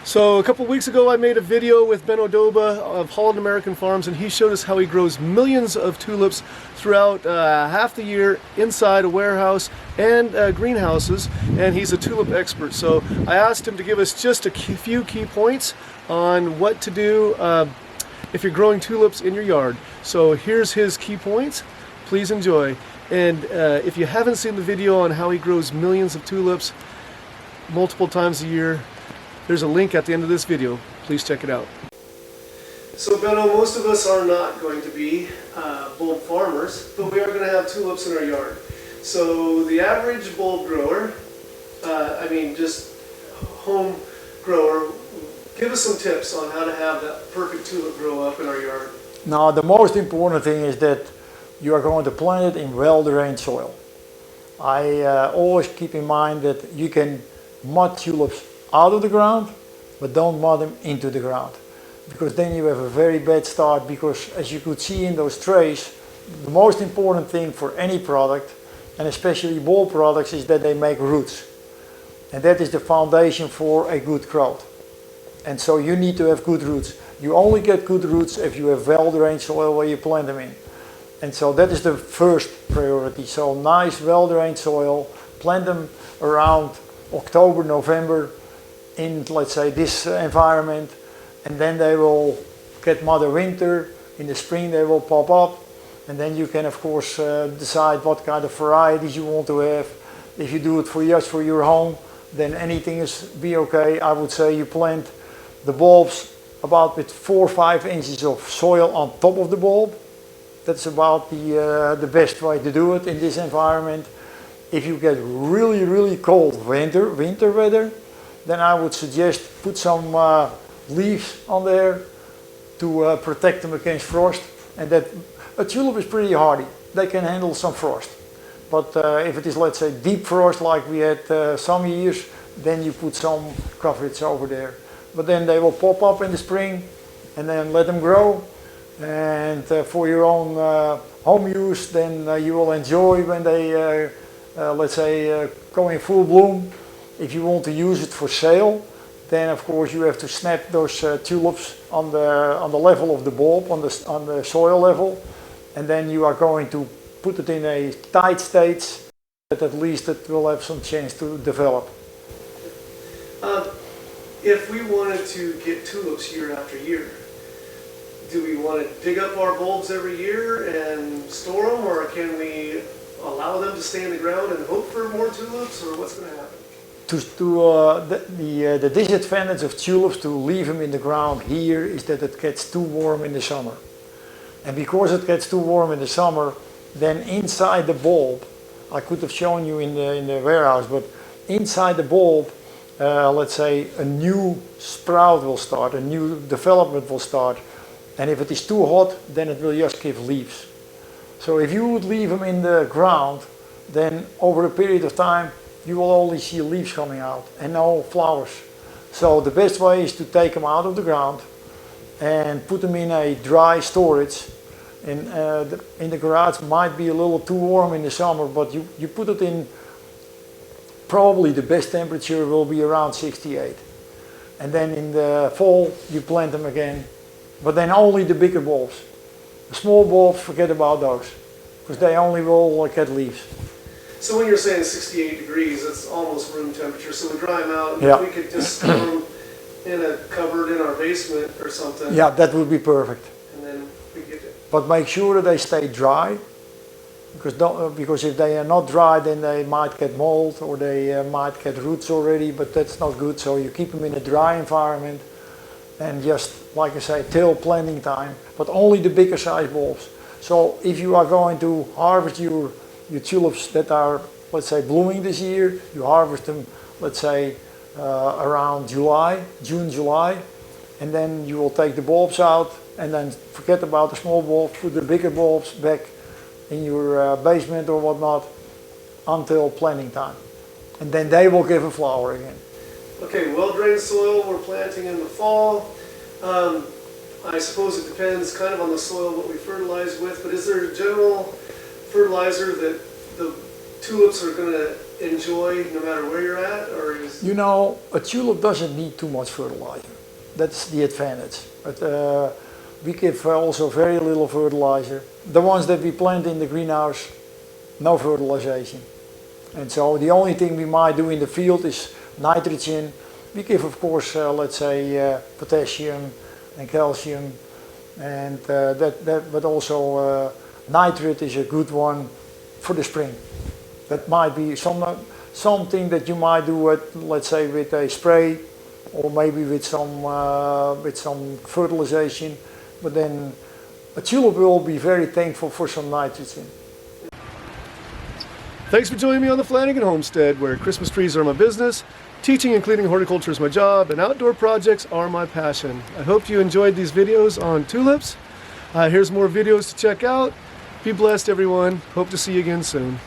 So a couple weeks ago I made a video with Benno Dobbe of Holland American Farms, and he showed us how he grows millions of tulips throughout half the year inside a warehouse and greenhouses, and he's a tulip expert. So I asked him to give us just a few key points on what to do if you're growing tulips in your yard. So here's his key points. Please enjoy. And if you haven't seen the video on how he grows millions of tulips multiple times a year, there's a link at the end of this video. Please check it out. So Benno, most of us are not going to be bulb farmers, but we are going to have tulips in our yard. So the average bulb grower, just home grower, give us some tips on how to have that perfect tulip grow up in our yard. Now the most important thing is that you are going to plant it in well-drained soil. I always keep in mind that you can mud tulips out of the ground, but don't mud them into the ground, because then you have a very bad start. Because as you could see in those trays, the most important thing for any product, and especially bulb products, is that they make roots, and that is the foundation for a good growth. And so you need to have good roots. You only get good roots if you have well-drained soil where you plant them in. And so that is the first priority. So nice well-drained soil, plant them around October, November, in, let's say, this environment, and then they will get mother winter. In the spring they will pop up, and then you can of course decide what kind of varieties you want to have. If you do it just for your home, then anything is okay. I would say you plant the bulbs about with 4 or 5 inches of soil on top of the bulb. That's about the best way to do it in this environment. If you get really cold winter weather, then I would suggest put some leaves on there to protect them against frost. And that a tulip is pretty hardy. They can handle some frost. But if it is, let's say, deep frost like we had some years, then you put some coverage over there. But then they will pop up in the spring, and then let them grow. And for your own home use, then you will enjoy when they, let's say, go in full bloom. If you want to use it for sale, then of course you have to snap those tulips on the level of the bulb, on the soil level, and then you are going to put it in a tight state that at least it will have some chance to develop. If we wanted to get tulips year after year, do we want to dig up our bulbs every year and store them, or can we allow them to stay in the ground and hope for more tulips, or what's going to happen? The disadvantage of tulips to leave them in the ground here is that it gets too warm in the summer. And because it gets too warm in the summer, then inside the bulb, I could have shown you in the warehouse, but inside the bulb, let's say a new sprout will start, a new development will start. And if it is too hot, then it will just give leaves. So if you would leave them in the ground, then over a period of time, you will only see leaves coming out and no flowers. So the best way is to take them out of the ground and put them in a dry storage. And in the garage might be a little too warm in the summer, but you put it in, probably the best temperature will be around 68. And then in the fall you plant them again, but then only the bigger bulbs. The small bulbs, forget about those, because they only will get leaves. So when you're saying 68 degrees, that's almost room temperature, so we dry them out, and yeah. We could just store them in a cupboard in our basement or something. Yeah, that would be perfect. And then we get it. But make sure that they stay dry, because if they are not dry, then they might get mold, or they might get roots already, but that's not good. So you keep them in a dry environment, and just, like I say, till planting time, but only the bigger size bulbs. So if you are going to harvest your tulips that are, let's say, blooming this year, you harvest them, let's say, around June, July, and then you will take the bulbs out, and then forget about the small bulbs, put the bigger bulbs back in your basement or whatnot until planting time. And then they will give a flower again. Okay, well-drained soil, we're planting in the fall. I suppose it depends kind of on the soil what we fertilize with, but is there a general fertilizer that the tulips are going to enjoy no matter where you're at, or is... You know, a tulip doesn't need too much fertilizer. That's the advantage. But we give also very little fertilizer. The ones that we plant in the greenhouse, no fertilization. And so the only thing we might do in the field is nitrogen. We give, of course, let's say potassium and calcium, and but also nitrate is a good one for the spring. That might be something that you might do at, let's say, with a spray, or maybe with some fertilization. But then a tulip will be very thankful for some nitrogen. Thanks for joining me on the Flanagan Homestead, where Christmas trees are my business, teaching and cleaning horticulture is my job, and outdoor projects are my passion. I hope you enjoyed these videos on tulips. Here's more videos to check out. Be blessed, everyone. Hope to see you again soon.